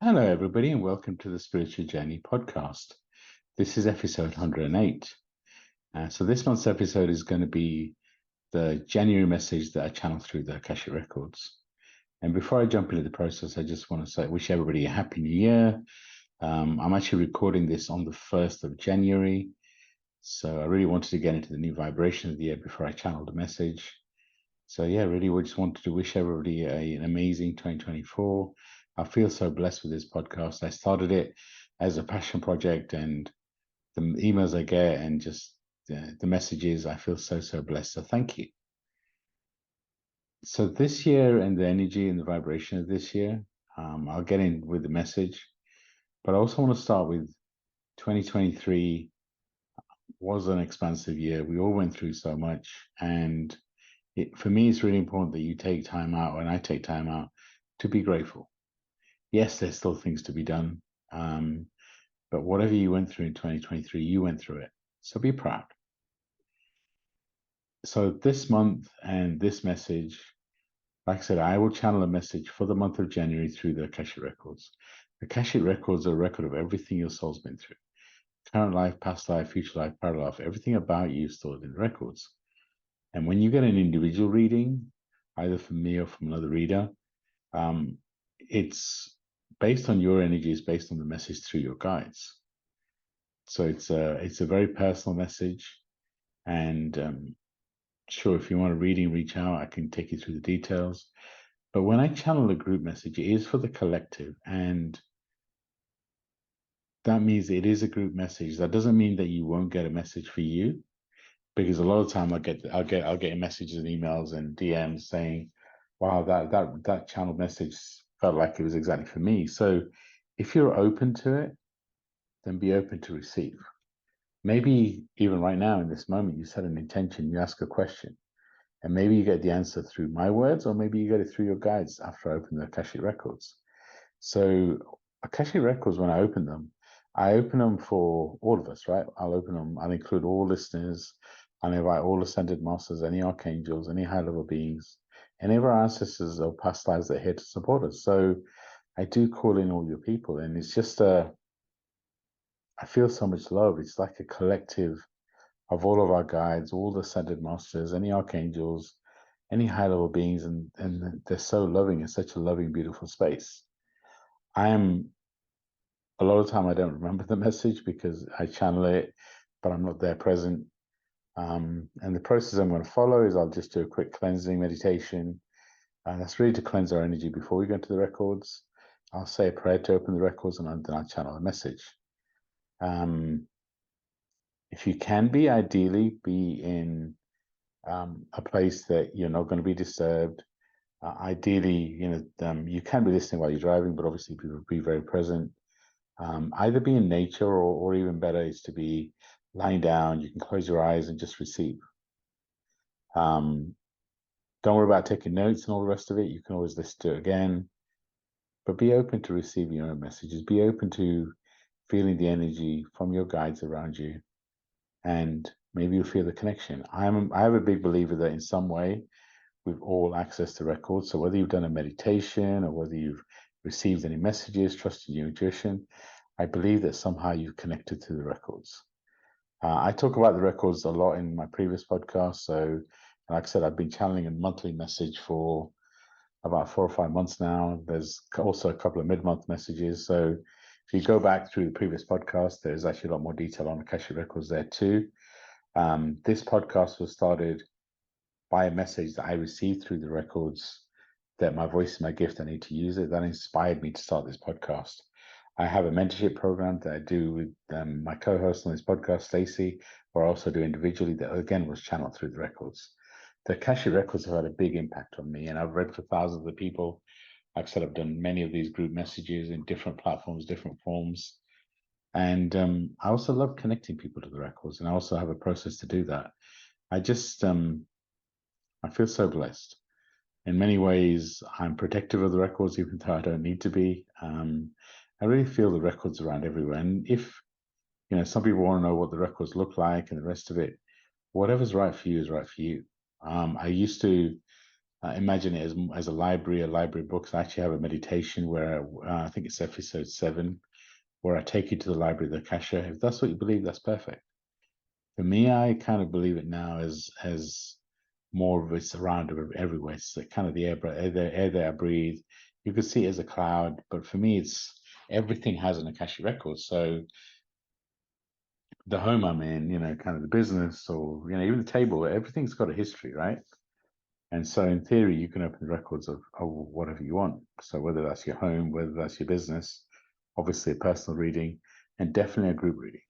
Hello, everybody, and welcome to the Spiritual Journey podcast. This is episode 108. So this month's episode is going to be the January message that I channeled through the Akashic Records. And before I jump into the process, I just want to wish everybody a happy new year. I'm actually recording this on the 1st of January. So I really wanted to get into the new vibration of the year before I channeled the message. So yeah, really, we just wanted to wish everybody an amazing 2024. I feel so blessed with this podcast. I started it as a passion project, and the emails I get and just the messages, I feel so blessed. So thank you. So this year and the energy and the vibration of this year, I'll get in with the message, but I also want to start with 2023 was an expansive year. We all went through so much, and for me, it's really important that you take time out, and I take time out to be grateful. Yes, there's still things to be done, but whatever you went through in 2023, you went through it. So be proud. So this month and this message, like I said, I will channel a message for the month of January through the Akashic Records. The Akashic Records are a record of everything your soul's been through. Current life, past life, future life, parallel life, everything about you is stored in the records. And when you get an individual reading, either from me or from another reader, it's based on your energy, it's based on the message through your guides. So it's a very personal message. And sure, if you want a reading, reach out. I can take you through the details. But when I channel a group message, it is for the collective, and that means it is a group message. That doesn't mean that you won't get a message for you, because a lot of time I'll get messages and emails and DMs saying, "Wow, that channel message felt like it was exactly for me." So if you're open to it, then be open to receive. Maybe even right now in this moment, you set an intention, you ask a question, and maybe you get the answer through my words, or maybe you get it through your guides after I open the Akashic Records. So Akashic Records, when I open them for all of us, right? I'll open them, I'll include all listeners, I'll invite all ascended masters, any archangels, any high-level beings, any of our ancestors or past lives that are here to support us. So I do call in all your people, and it's just I feel so much love. It's like a collective of all of our guides, all the ascended masters, any archangels, any high-level beings, and they're so loving. It's such a loving, beautiful space. I am a lot of time I don't remember the message because I channel it, but I'm not there present. And the process I'm going to follow is I'll just do a quick cleansing meditation. And that's really to cleanse our energy before we go into the records. I'll say a prayer to open the records, and then I'll channel a message. If you can be, ideally, be in a place that you're not going to be disturbed. Ideally, you can be listening while you're driving, but obviously be very present. Either be in nature, or even better is to be lying down. You can close your eyes and just receive. Don't worry about taking notes and all the rest of it. You can always listen to it again, but be open to receiving your own messages. Be open to feeling the energy from your guides around you, and maybe you'll feel the connection. I have a big believer that in some way we've all access to records. So whether you've done a meditation or whether you've received any messages, trusted your intuition, I believe that somehow you've connected to the records. I talk about the records a lot in my previous podcast. So, like I said, I've been channeling a monthly message for about 4 or 5 months now. There's also a couple of mid-month messages. So if you go back through the previous podcast, there's actually a lot more detail on Akashic Records there too. This podcast was started by a message that I received through the records, that my voice is my gift, I need to use it. That inspired me to start this podcast. I have a mentorship program that I do with my co-host on this podcast, Stacey, where I also do individually, that again was channeled through the records. The Akashic Records have had a big impact on me, and I've read for thousands of people. Like I said, I've done many of these group messages in different platforms, different forms. And I also love connecting people to the records, and I also have a process to do that. I just, I feel so blessed. In many ways, I'm protective of the records, even though I don't need to be. I really feel the records around everywhere. And if, some people want to know what the records look like and the rest of it, whatever's right for you is right for you. I used to Imagine it as a library of books. I actually have a meditation where I think it's episode 7, where I take you to the library of the Akasha. If that's what you believe, that's perfect. For me, I kind of believe it now as more of it's around everywhere. It's like kind of the air that I breathe. You could see it as a cloud, but for me, it's everything has an Akashic record. So the home I'm in, kind of the business, or even the table, everything's got a history, right? And so in theory, you can open records of whatever you want. So whether that's your home, whether that's your business, obviously a personal reading, and definitely a group reading.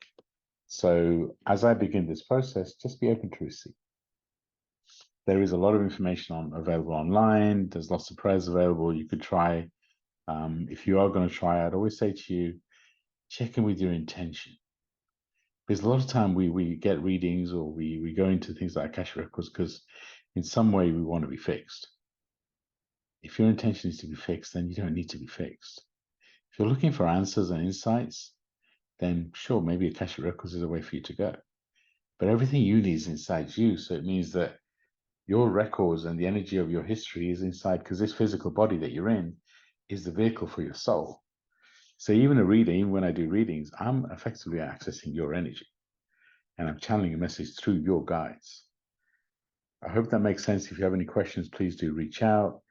So as I begin this process, just be open to receive. There is a lot of information available online. There's lots of prayers available. You could try. If you are going to try, I'd always say to you, check in with your intention. Because a lot of time we get readings, or we go into things like Akashic Records because in some way we want to be fixed. If your intention is to be fixed, then you don't need to be fixed. If you're looking for answers and insights, then sure, maybe Akashic Records is a way for you to go. But everything you need is inside you. So it means that your records and the energy of your history is inside, because this physical body that you're in is the vehicle for your soul. So even a reading, even when I do readings, I'm effectively accessing your energy and I'm channeling a message through your guides. I hope that makes sense. If you have any questions, please do reach out.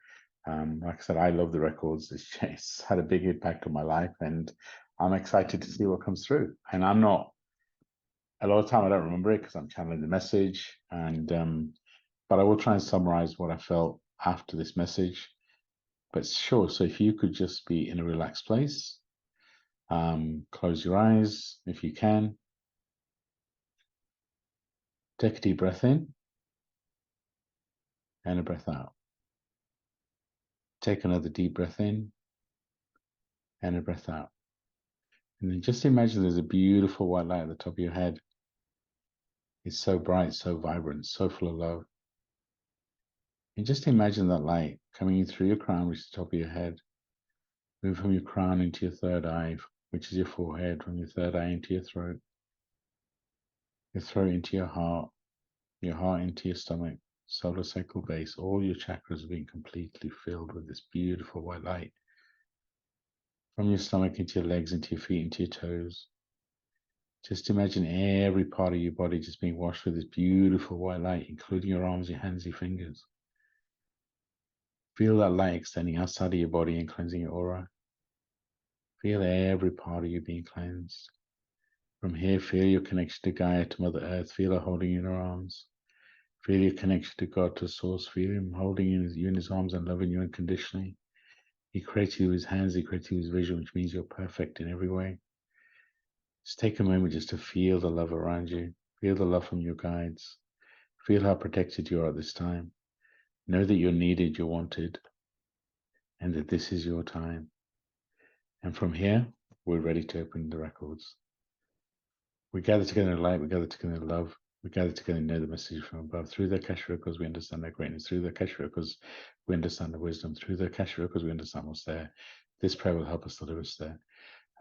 Like I said, I love the records. It's had a big impact on my life, and I'm excited to see what comes through. And I'm not, a lot of time I don't remember it because I'm channeling the message, and but I will try and summarize what I felt after this message. But sure, so if you could just be in a relaxed place, close your eyes if you can, take a deep breath in and a breath out. Take another deep breath in and a breath out. And then just imagine there's a beautiful white light at the top of your head. It's so bright, so vibrant, so full of love. And just imagine that light coming in through your crown, which is the top of your head, move from your crown into your third eye, which is your forehead, from your third eye into your throat into your heart into your stomach, solar cycle base. All your chakras are being completely filled with this beautiful white light. From your stomach into your legs, into your feet, into your toes. Just imagine every part of your body just being washed with this beautiful white light, including your arms, your hands, your fingers. Feel that light extending outside of your body and cleansing your aura. Feel every part of you being cleansed. From here, feel your connection to Gaia, to Mother Earth. Feel her holding you in her arms. Feel your connection to God, to Source. Feel him holding you in his arms and loving you unconditionally. He created you with his hands. He created you with his vision, which means you're perfect in every way. Just take a moment just to feel the love around you. Feel the love from your guides. Feel how protected you are at this time. Know that you're needed, you're wanted, and that this is your time. And from here, we're ready to open the records. We gather together in light, we gather together in love, we gather together and know the message from above. Through the Akashic Records, we understand their greatness. Through the Akashic Records, we understand the wisdom. Through the Akashic Records, we understand what's there. This prayer will help us deliver us there.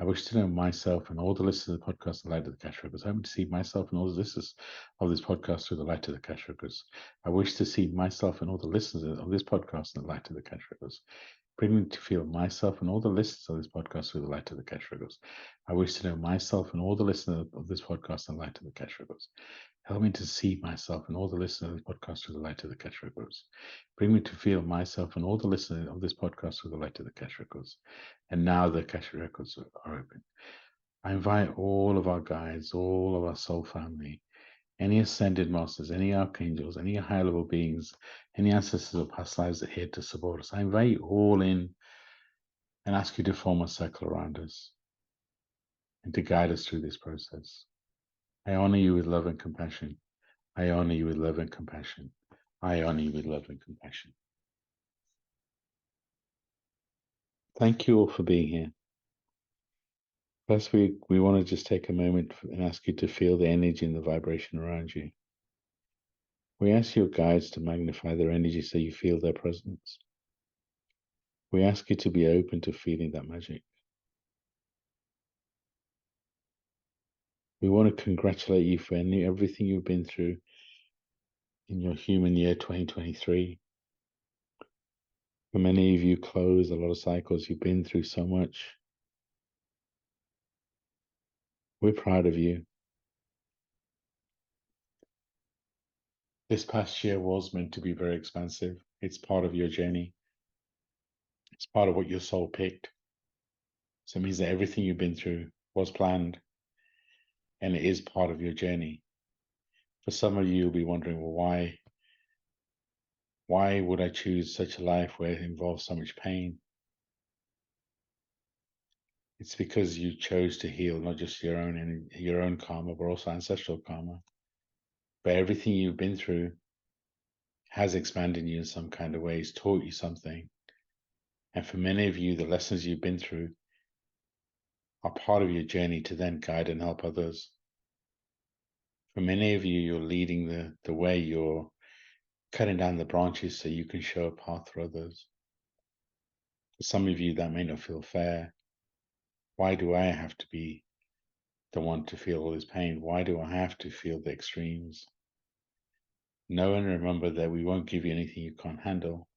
I wish to know myself and all the listeners of the podcast, the light of the Akashic Records. I want to see myself and all the listeners of this podcast through the light of the Akashic Records. I wish to see myself and all the listeners of this podcast in the light of the Akashic Records. Bring me to feel myself and all the listeners of this podcast through the light of the Akashic Records. I wish to know myself and all the listeners of this podcast in the light of the Akashic Records. Help me to see myself and all the listeners of this podcast through the light of the Akashic Records. Bring me to feel myself and all the listeners of this podcast through the light of the Akashic Records. And now the Akashic Records are open. I invite all of our guides, all of our soul family, any ascended masters, any archangels, any high level beings, any ancestors of past lives that are here to support us. I invite you all in and ask you to form a circle around us and to guide us through this process. I honor you with love and compassion. I honor you with love and compassion. I honor you with love and compassion. Thank you all for being here. First, we want to just take a moment and ask you to feel the energy and the vibration around you. We ask your guides to magnify their energy so you feel their presence. We ask you to be open to feeling that magic. We want to congratulate you for everything you've been through in your human year 2023. For many of you, close a lot of cycles. You've been through so much. We're proud of you. This past year was meant to be very expansive. It's part of your journey. It's part of what your soul picked. So it means that everything you've been through was planned and it is part of your journey. For some of you, you'll be wondering, well, why would I choose such a life where it involves so much pain? It's because you chose to heal not just your own karma, but also ancestral karma. But everything you've been through has expanded you in some kind of ways, taught you something. And for many of you, the lessons you've been through are part of your journey to then guide and help others. For many of you, you're leading the way, you're cutting down the branches so you can show a path for others. For some of you, that may not feel fair. Why do I have to be the one to feel all this pain? Why do I have to feel the extremes? Know and remember that we won't give you anything you can't handle.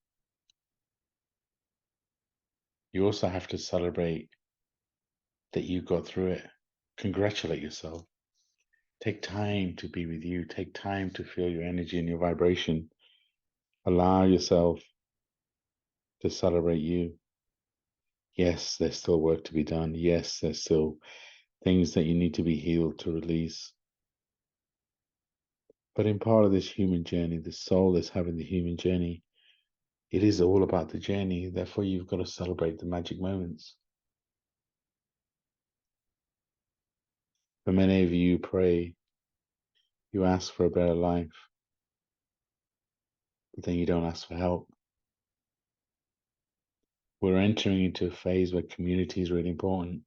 You also have to celebrate that you got through it. Congratulate yourself. Take time to be with you. Take time to feel your energy and your vibration. Allow yourself to celebrate you. Yes, there's still work to be done. Yes, there's still things that you need to be healed to release. But in part of this human journey, the soul is having the human journey. It is all about the journey. Therefore, you've got to celebrate the magic moments. For many of you, pray, you ask for a better life, but then you don't ask for help. We're entering into a phase where community is really important.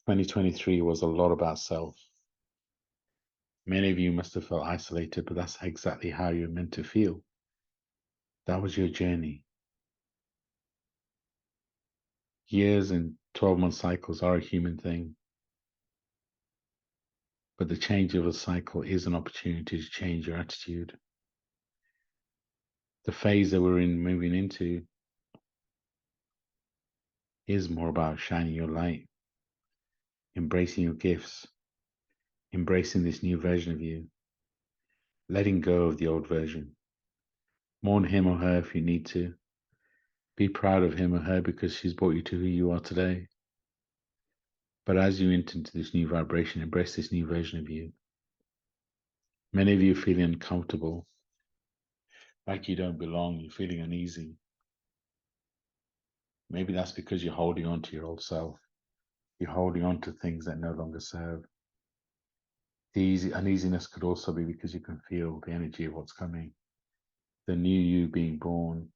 2023 was a lot about self. Many of you must have felt isolated, but that's exactly how you're meant to feel. That was your journey. Years and 12-month cycles are a human thing, but the change of a cycle is an opportunity to change your attitude. The phase that we're moving into is more about shining your light, embracing your gifts, embracing this new version of you, letting go of the old version. Mourn him or her if you need to. Be proud of him or her because she's brought you to who you are today. But as you enter into this new vibration, embrace this new version of you. Many of you are feeling uncomfortable, like you don't belong, you're feeling uneasy. Maybe that's because you're holding on to your old self. You're holding on to things that no longer serve. The uneasiness could also be because you can feel the energy of what's coming. The new you being born.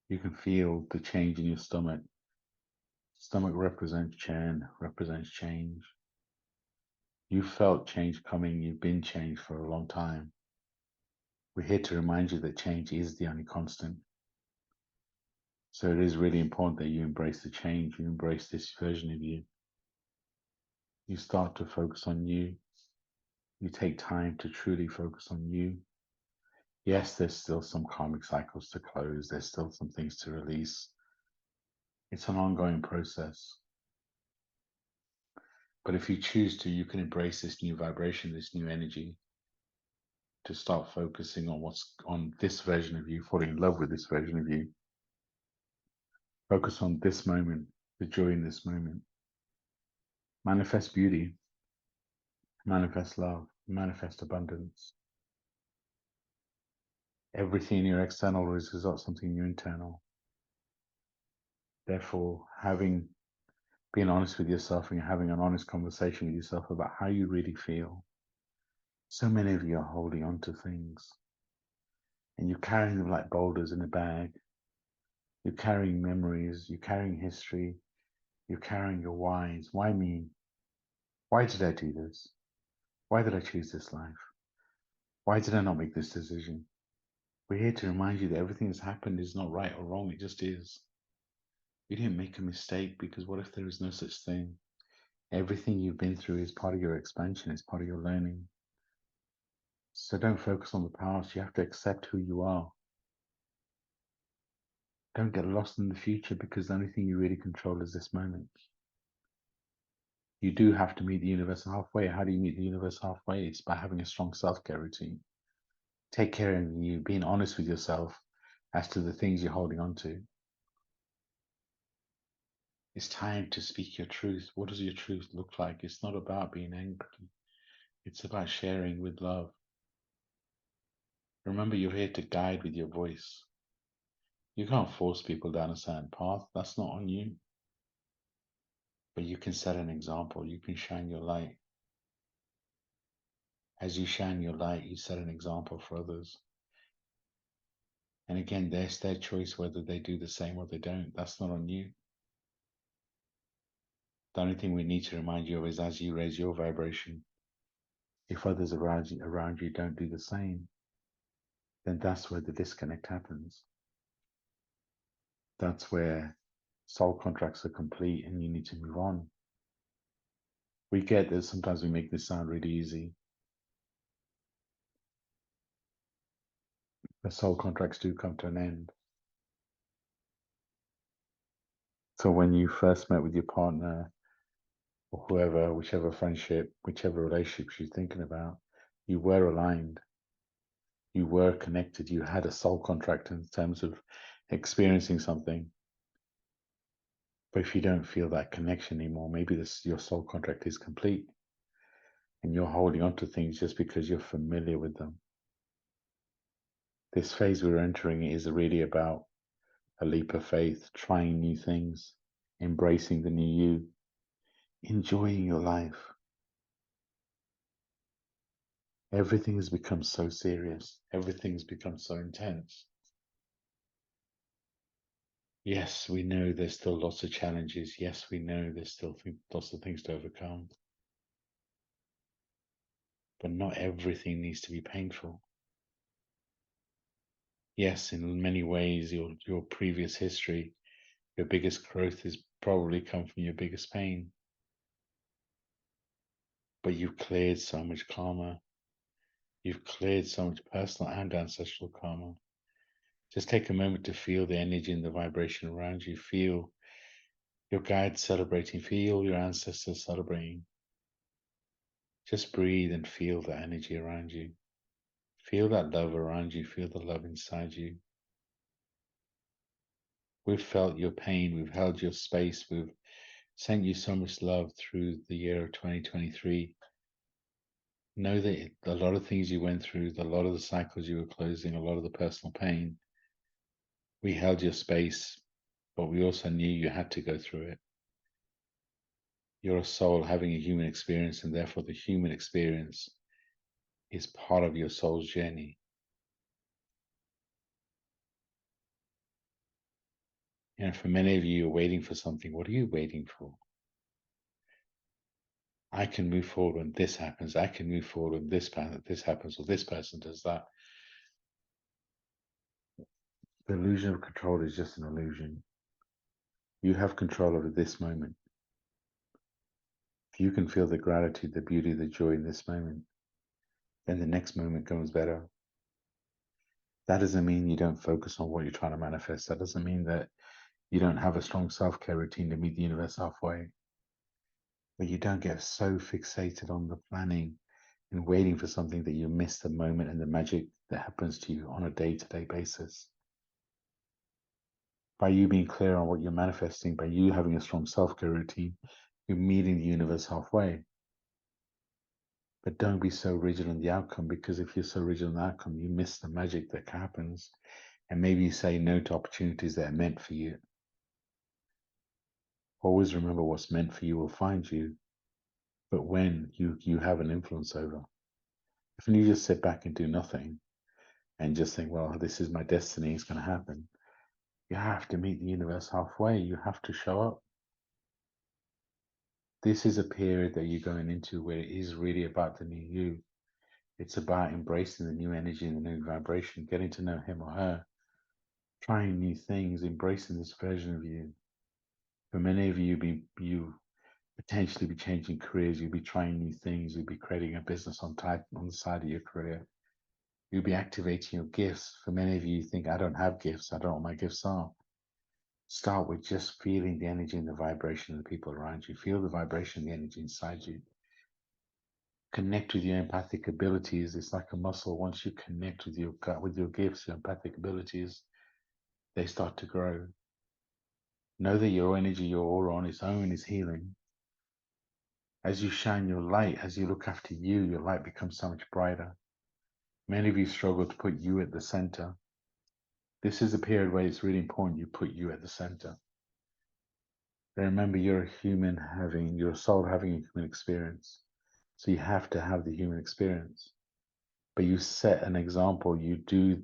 You can feel the change in your stomach. Stomach represents change. You felt change coming. You've been changed for a long time. We're here to remind you that change is the only constant. So it is really important that you embrace the change. You embrace this version of you. You start to focus on you. You take time to truly focus on you. Yes, there's still some karmic cycles to close. There's still some things to release. It's an ongoing process. But if you choose to, you can embrace this new vibration, this new energy, to start focusing on what's on this version of you, falling in love with this version of you. Focus on this moment, the joy in this moment. Manifest beauty, manifest love, manifest abundance. Everything in your external is something in your internal. Therefore, being honest with yourself and having an honest conversation with yourself about how you really feel. So many of you are holding on to things and you're carrying them like boulders in a bag. You're carrying memories, you're carrying history, you're carrying your whys. Why me? Why did I do this? Why did I choose this life? Why did I not make this decision? We're here to remind you that everything that's happened is not right or wrong, it just is. You didn't make a mistake because what if there is no such thing? Everything you've been through is part of your expansion, it's part of your learning. So don't focus on the past, you have to accept who you are. Don't get lost in the future, because the only thing you really control is this moment. You do have to meet the universe halfway. How do you meet the universe halfway? It's by having a strong self-care routine. Take care of you, being honest with yourself as to the things you're holding on to. It's time to speak your truth. What does your truth look like? It's not about being angry. It's about sharing with love. Remember, you're here to guide with your voice. You can't force people down a certain path. That's not on you. But you can set an example. You can shine your light. As you shine your light, you set an example for others. And again, there's their choice whether they do the same or they don't. That's not on you. The only thing we need to remind you of is, as you raise your vibration, if others around you don't do the same, then that's where the disconnect happens. That's where soul contracts are complete and you need to move on. We get that sometimes we make this sound really easy. The soul contracts do come to an end. So when you first met with your partner or whoever, whichever friendship, whichever relationship you're thinking about, you were aligned. You were connected. You had a soul contract in terms of experiencing something. But if you don't feel that connection anymore, maybe your soul contract is complete and you're holding on to things just because you're familiar with them. This phase we're entering is really about a leap of faith, trying new things, embracing the new you, enjoying your life. Everything has become so serious. Everything's become so intense. Yes, we know there's still lots of challenges. Yes, we know there's still lots of things to overcome. But not everything needs to be painful. Yes, in many ways, your previous history, your biggest growth has probably come from your biggest pain. But you've cleared so much karma. You've cleared so much personal and ancestral karma. Just take a moment to feel the energy and the vibration around you. Feel your guides celebrating. Feel your ancestors celebrating. Just breathe and feel the energy around you. Feel that love around you. Feel the love inside you. We've felt your pain. We've held your space. We've sent you so much love through the year of 2023. Know that a lot of things you went through, a lot of the cycles you were closing, a lot of the personal pain, we held your space, but we also knew you had to go through it. You're a soul having a human experience, and therefore the human experience is part of your soul's journey. And for many of you, you're waiting for something. What are you waiting for? I can move forward when this happens. I can move forward when this happens, or this person does that. The illusion of control is just an illusion. You have control over this moment. If you can feel the gratitude, the beauty, the joy in this moment, then the next moment comes better. That doesn't mean you don't focus on what you're trying to manifest. That doesn't mean that you don't have a strong self-care routine to meet the universe halfway. But you don't get so fixated on the planning and waiting for something that you miss the moment and the magic that happens to you on a day-to-day basis. By you being clear on what you're manifesting, by you having a strong self-care routine, you're meeting the universe halfway. But don't be so rigid on the outcome, because if you're so rigid on the outcome, you miss the magic that happens. And maybe you say no to opportunities that are meant for you. Always remember, what's meant for you will find you, but when you have an influence over. If you just sit back and do nothing and just think, well, this is my destiny, it's going to happen, you have to meet the universe halfway. You have to show up. This is a period that you're going into where it is really about the new you. It's about embracing the new energy and the new vibration, getting to know him or her, trying new things, embracing this version of you. For many of you, you potentially be changing careers, you'll be trying new things, you'll be creating a business on the side of your career. You'll be activating your gifts. For many of you, you think, I don't have gifts, I don't know what my gifts are. Start with just feeling the energy and the vibration of the people around you. Feel the vibration, the energy inside you. Connect with your empathic abilities. It's like a muscle. Once you connect with your gut, with your gifts, your empathic abilities, they start to grow. Know that your energy, your aura on its own is healing. As you shine your light, as you look after you, your light becomes so much brighter. Many of you struggle to put you at the center. This is a period where it's really important you put you at the center. Remember, you're a human having, you're a soul having a human experience. So you have to have the human experience. But you set an example. You do,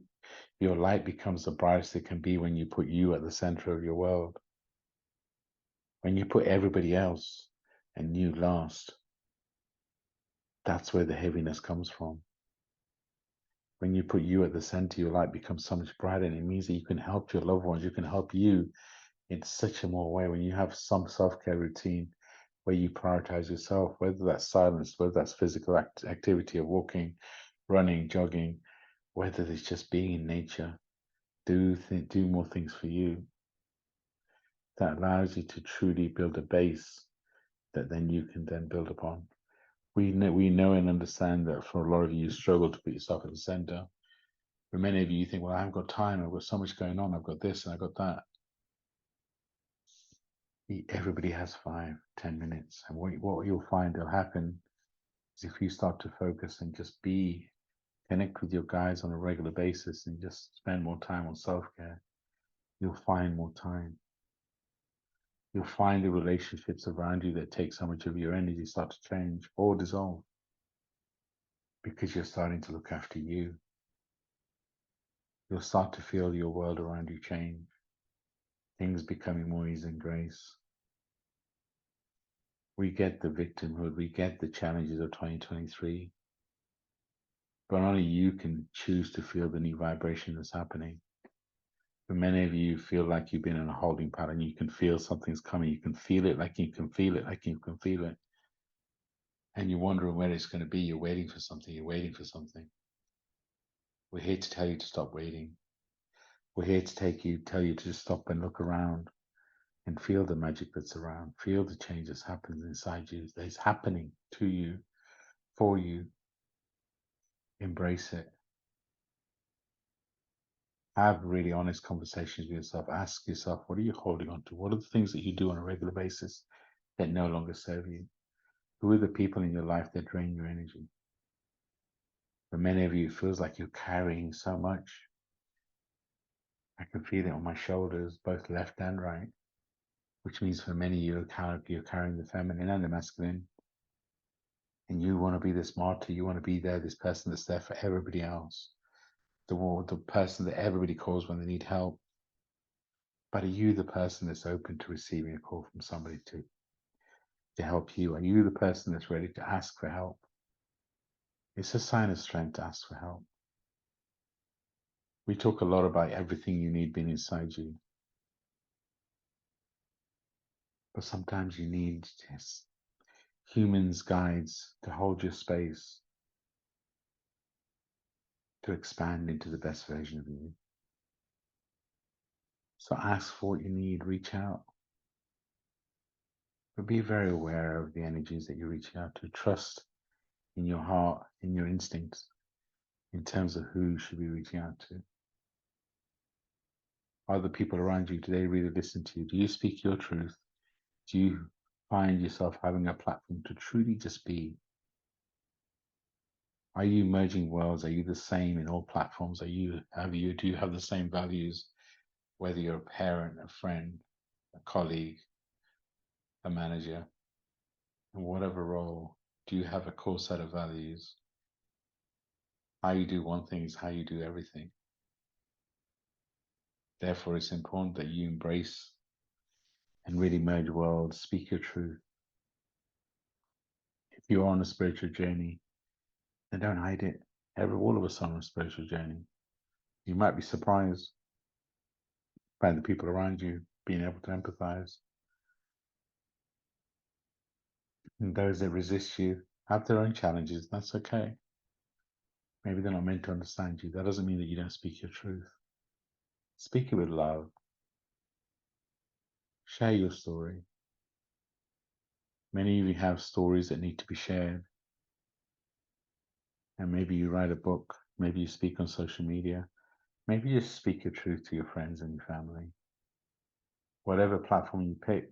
your light becomes the brightest it can be when you put you at the center of your world. When you put everybody else and you last, that's where the heaviness comes from. When you put you at the center, your light becomes so much brighter, and it means that you can help your loved ones. You can help you in such a more way when you have some self-care routine where you prioritize yourself, whether that's silence, whether that's physical activity of walking, running, jogging, whether it's just being in nature. Do more things for you. That allows you to truly build a base that then you can then build upon. We know and understand that for a lot of you, you struggle to put yourself at the center. For many of you, you think, well, I haven't got time. I've got so much going on. I've got this and I've got that. Everybody has 5-10 minutes. And what you'll find will happen is if you start to focus and just connect with your guides on a regular basis and just spend more time on self-care, you'll find more time. You'll find the relationships around you that take so much of your energy start to change or dissolve because you're starting to look after you. You'll start to feel your world around you change, things becoming more ease and grace. We get the victimhood, we get the challenges of 2023, but only you can choose to feel the new vibration that's happening. For many of you, feel like you've been in a holding pattern. You can feel something's coming. You can feel it like you can feel it, like you can feel it. And you're wondering where it's going to be. You're waiting for something. You're waiting for something. We're here to tell you to stop waiting. We're here to tell you to just stop and look around and feel the magic that's around. Feel the change that's happening inside you. That's happening to you, for you. Embrace it. Have really honest conversations with yourself. Ask yourself, what are you holding on to? What are the things that you do on a regular basis that no longer serve you? Who are the people in your life that drain your energy? For many of you, it feels like you're carrying so much. I can feel it on my shoulders, both left and right, which means for many you're carrying the feminine and the masculine. And you want to be this martyr. You want to be there, this person that's there for everybody else. The person that everybody calls when they need help. But are you the person that's open to receiving a call from somebody to help you? Are you the person that's ready to ask for help? It's a sign of strength to ask for help. We talk a lot about everything you need being inside you. But sometimes you need humans, guides to hold your space, to expand into the best version of you. So ask for what you need, reach out. But be very aware of the energies that you're reaching out to. Trust in your heart, in your instincts, in terms of who you should be reaching out to. Are the people around you, do they really listen to you? Do you speak your truth? Do you find yourself having a platform to truly just be? Are you merging worlds? Are you the same in all platforms? Do you have the same values, whether you're a parent, a friend, a colleague, a manager, in whatever role? Do you have a core set of values? How you do one thing is how you do everything. Therefore, it's important that you embrace and really merge worlds, speak your truth. If you're on a spiritual journey, then don't hide it. All of us are on a spiritual journey. You might be surprised by the people around you being able to empathize. And those that resist you have their own challenges. That's okay. Maybe they're not meant to understand you. That doesn't mean that you don't speak your truth. Speak it with love. Share your story. Many of you have stories that need to be shared. And maybe you write a book, maybe you speak on social media, maybe you speak your truth to your friends and your family. Whatever platform you pick,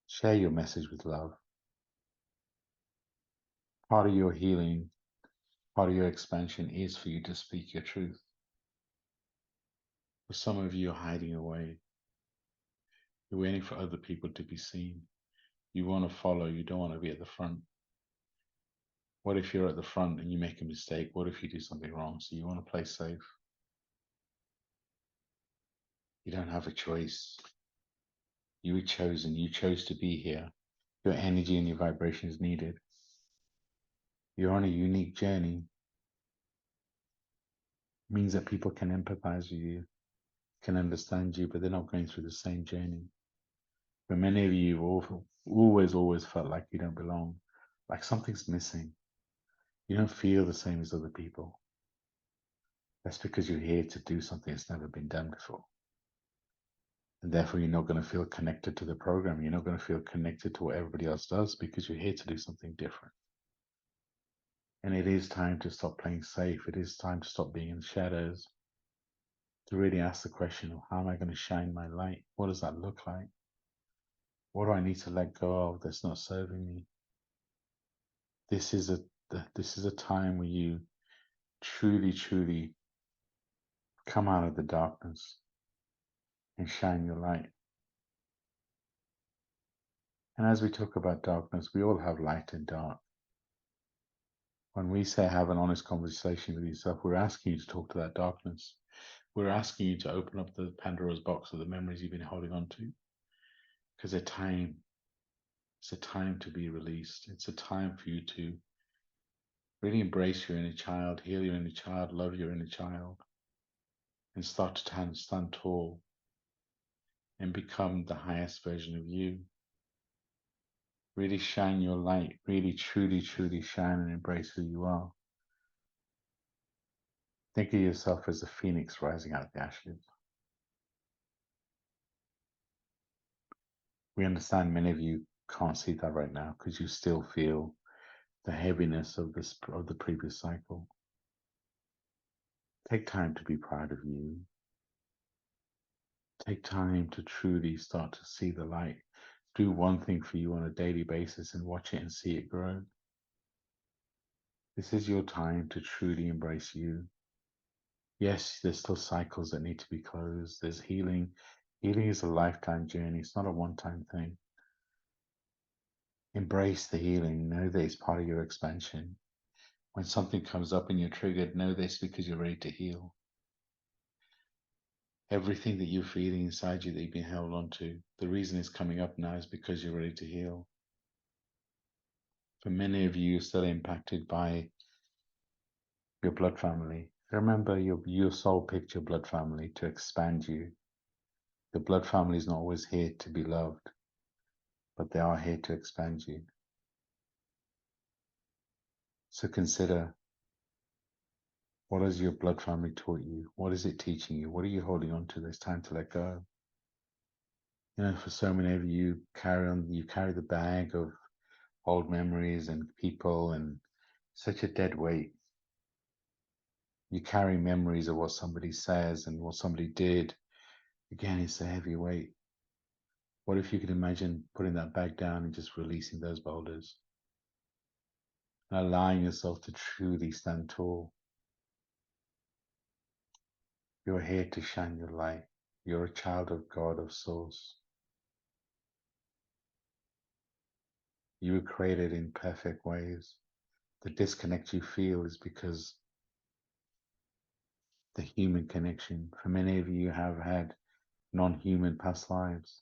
share your message with love. Part of your healing, part of your expansion is for you to speak your truth. For some of you, you're hiding away. You're waiting for other people to be seen. You want to follow, you don't want to be at the front. What if you're at the front and you make a mistake? What if you do something wrong? So you want to play safe. You don't have a choice. You were chosen. You chose to be here. Your energy and your vibration is needed. You're on a unique journey. It means that people can empathize with you, can understand you, but they're not going through the same journey. For many of you, you've always felt like you don't belong, like something's missing. You don't feel the same as other people. That's because you're here to do something that's never been done before. And therefore, you're not going to feel connected to the program. You're not going to feel connected to what everybody else does because you're here to do something different. And it is time to stop playing safe. It is time to stop being in the shadows, to really ask the question of how am I going to shine my light? What does that look like? What do I need to let go of that's not serving me? This is a time where you truly come out of the darkness and shine your light. And as we talk about darkness, we all have light and dark. When we say have an honest conversation with yourself, we're asking you to talk to that darkness. We're asking you to open up the Pandora's box of the memories you've been holding on to. Because it's a time to be released. It's a time for you to really embrace your inner child, heal your inner child, love your inner child, and start to stand tall and become the highest version of you. Really shine your light, really truly shine and embrace who you are. Think of yourself as a phoenix rising out of the ashes. We understand many of you can't see that right now because you still feel the heaviness of the previous cycle. Take time to be proud of you. Take time to truly start to see the light. Do one thing for you on a daily basis and watch it and see it grow. This is your time to truly embrace you. Yes, there's still cycles that need to be closed. There's healing. Healing is a lifetime journey. It's not a one-time thing. Embrace the healing. Know that it's part of your expansion. When something comes up and you're triggered, know this because you're ready to heal. Everything that you're feeling inside you that you've been held on to, the reason it's coming up now is because you're ready to heal. For many of you, you're still impacted by your blood family. Remember, your soul picked your blood family to expand you. The blood family is not always here to be loved, but they are here to expand you. So consider, what has your blood family taught you? What is it teaching you? What are you holding on to? There's time to let go. You know, for so many of you, you carry the bag of old memories and people and such a dead weight. You carry memories of what somebody says and what somebody did. Again, it's a heavy weight. What if you could imagine putting that bag down and just releasing those boulders? And allowing yourself to truly stand tall. You're here to shine your light. You're a child of God, of Source. You were created in perfect ways. The disconnect you feel is because the human connection. For many of you have had non-human past lives.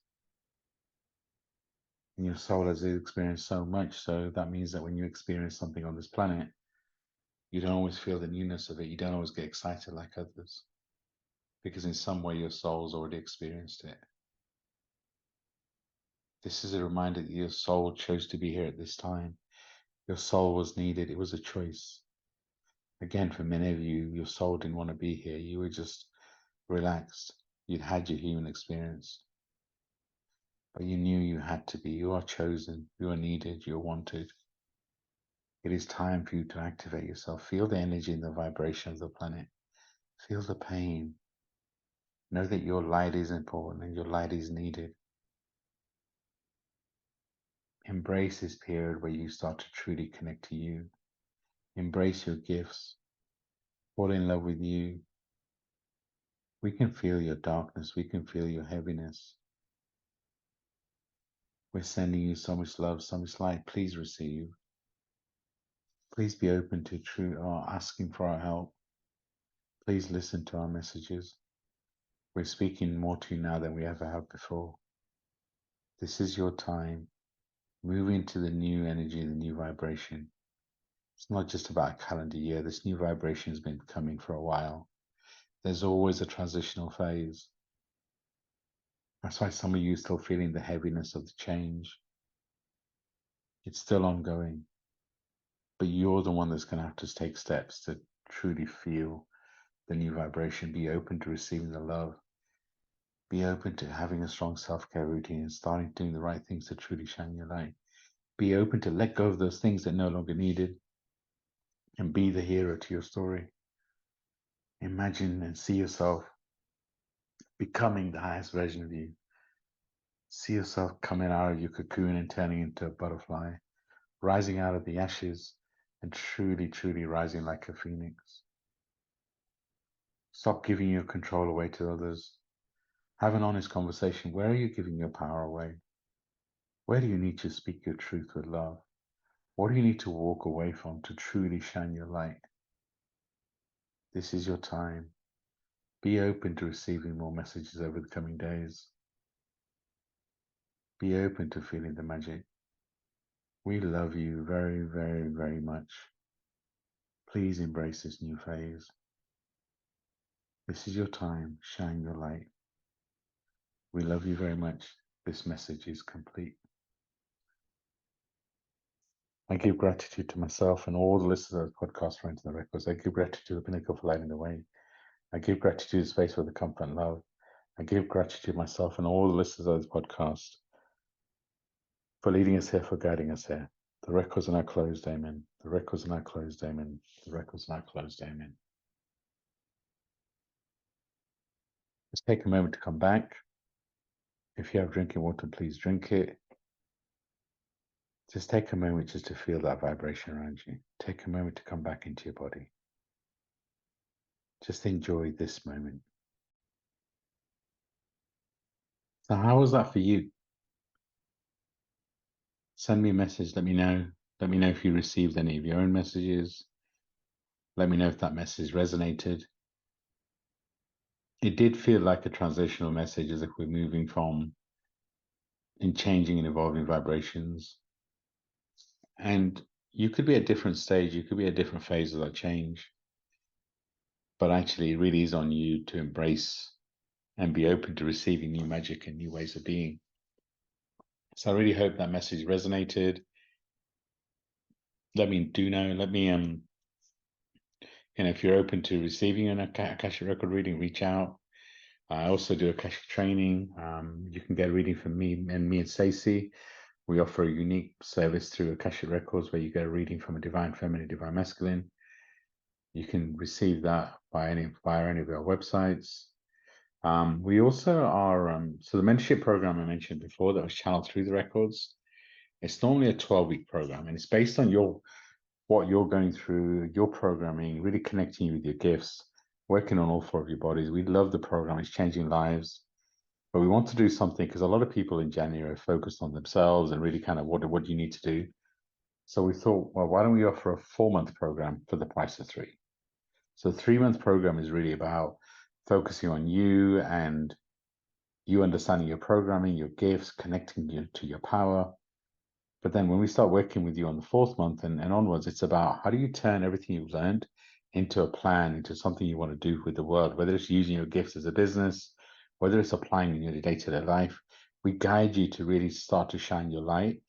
And your soul has experienced so much, so that means that when you experience something on this planet, you don't always feel the newness of it. You don't always get excited like others. Because in some way your soul's already experienced it. This is a reminder that your soul chose to be here at this time. Your soul was needed. It was a choice. Again, for many of you, your soul didn't want to be here. You were just relaxed. You'd had your human experience. but you knew you had to be. You are chosen, you are needed, you're wanted. It is time for you to activate yourself. Feel the energy and the vibration of the planet. Feel the pain. Know that your light is important and your light is needed. Embrace this period where you start to truly connect to you. Embrace your gifts. Fall in love with you. We can feel your darkness. We can feel your heaviness. We're sending you so much love, so much light. Please receive. Please be open to asking for our help. Please listen to our messages. We're speaking more to you now than we ever have before. This is your time. Move into the new energy, the new vibration. It's not just about a calendar year. This new vibration has been coming for a while. There's always a transitional phase. That's why some of you are still feeling the heaviness of the change. It's still ongoing. But you're the one that's going to have to take steps to truly feel the new vibration. Be open to receiving the love. Be open to having a strong self-care routine and starting doing the right things to truly shine your light. Be open to let go of those things that are no longer needed and be the hero to your story. Imagine and see yourself becoming the highest version of you. See yourself coming out of your cocoon and turning into a butterfly, rising out of the ashes and truly, truly rising like a phoenix. Stop giving your control away to others. Have an honest conversation. Where are you giving your power away? Where do you need to speak your truth with love? What do you need to walk away from to truly shine your light? This is your time. Be open to receiving more messages over the coming days. Be open to feeling the magic. We love you very, very, very much. Please embrace this new phase. This is your time. Shine your light. We love you very much. This message is complete. I give gratitude to myself and all the listeners of the podcast for Into the Records. I give gratitude to the Pinnacle for lighting the way. I give gratitude to the space for the comfort and love. I give gratitude to myself and all the listeners of this podcast for leading us here, for guiding us here. The records are now closed, amen. The records are now closed, amen. The records are now closed, amen. Let's take a moment to come back. If you have drinking water, please drink it. Just take a moment just to feel that vibration around you. Take a moment to come back into your body. Just enjoy this moment. So how was that for you? Send me a message. Let me know. Let me know if you received any of your own messages. Let me know if that message resonated. It did feel like a transitional message, as if we're moving from in changing and evolving vibrations. And you could be at a different stage. You could be at a different phase of that change. But actually, it really is on you to embrace and be open to receiving new magic and new ways of being. So I really hope that message resonated. Let me know. Let me, if you're open to receiving an Akashic record reading, reach out. I also do Akashic training. You can get a reading from me and Stacey. We offer a unique service through Akashic Records where you get a reading from a divine feminine, divine masculine. You can receive that via any of our websites. We also are, so the mentorship program I mentioned before that was channeled through the records, it's normally a 12-week program, and it's based on what you're going through, your programming, really connecting you with your gifts, working on all four of your bodies. We love the program. It's changing lives. But we want to do something because a lot of people in January are focused on themselves and really kind of what do you need to do? So we thought, well, why don't we offer a 4-month program for the price of 3? So the 3-month program is really about focusing on you and you understanding your programming, your gifts, connecting you to your power. But then when we start working with you on the 4th month and onwards, it's about how do you turn everything you've learned into a plan, into something you want to do with the world, whether it's using your gifts as a business, whether it's applying in your day-to-day life. We guide you to really start to shine your light.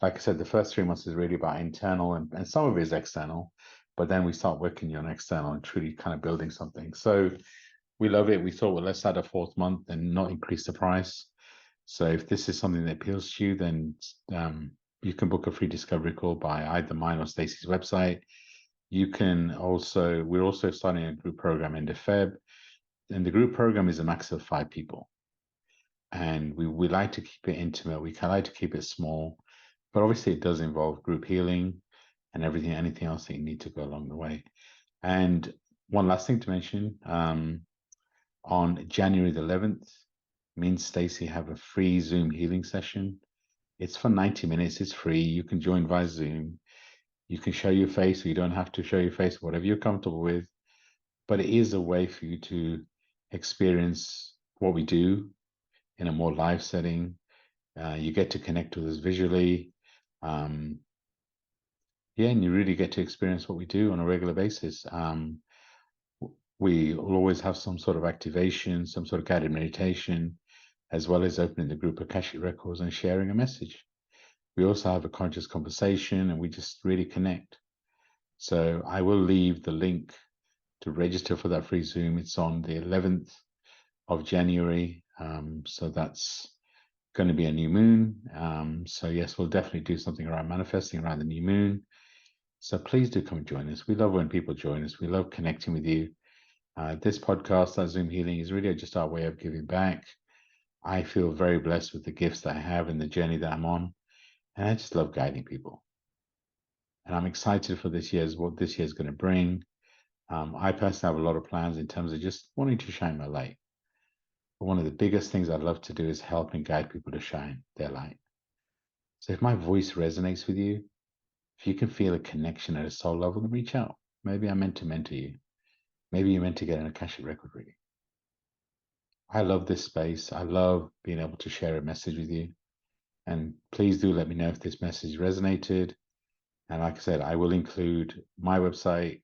Like I said, the first 3 months is really about internal and some of it is external, but then we start working you on external and truly kind of building something. So we love it. We thought, well, let's add a 4th month and not increase the price. So if this is something that appeals to you, then you can book a free discovery call by either mine or Stacey's website. You can also, we're also starting a group program in Feb, and the group program is a max of 5 people. And we like to keep it intimate. We like to keep it small, but obviously it does involve group healing and anything else that you need to go along the way. And one last thing to mention, on January the 11th, me and Stacey have a free Zoom healing session. It's for 90 minutes. It's free. You can join via Zoom. You can show your face, or you don't have to show your face, whatever you're comfortable with. But it is a way for you to experience what we do in a more live setting. You get to connect with us visually. Yeah, and you really get to experience what we do on a regular basis. We will always have some sort of activation, some sort of guided meditation, as well as opening the group Akashic Records and sharing a message. We also have a conscious conversation, and we just really connect. So I will leave the link to register for that free Zoom. It's on the 11th of January. So that's going to be a new moon. So yes, we'll definitely do something around manifesting around the new moon. So please do come and join us. We love when people join us. We love connecting with you. This podcast, that Zoom healing, is really just our way of giving back. I feel very blessed with the gifts that I have and the journey that I'm on. And I just love guiding people. And I'm excited for what this year is going to bring. I personally have a lot of plans in terms of just wanting to shine my light. But one of the biggest things I'd love to do is help and guide people to shine their light. So if my voice resonates with you, if you can feel a connection at a soul level, then reach out. Maybe I'm meant to mentor you. Maybe you're meant to get an Akashic record reading. I love this space. I love being able to share a message with you. And please do let me know if this message resonated. And like I said, I will include my website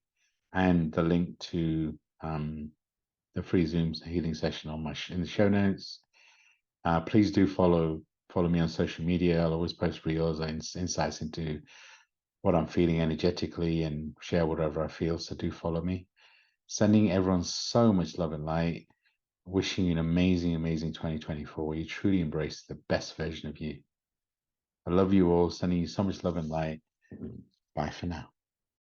and the link to the free Zoom healing session in the show notes. Please do follow me on social media. I'll always post reels and insights into what I'm feeling energetically and share whatever I feel. So do follow me. Sending everyone so much love and light. Wishing you an amazing, amazing 2024 where you truly embrace the best version of you. I love you all. Sending you so much love and light. Bye for now.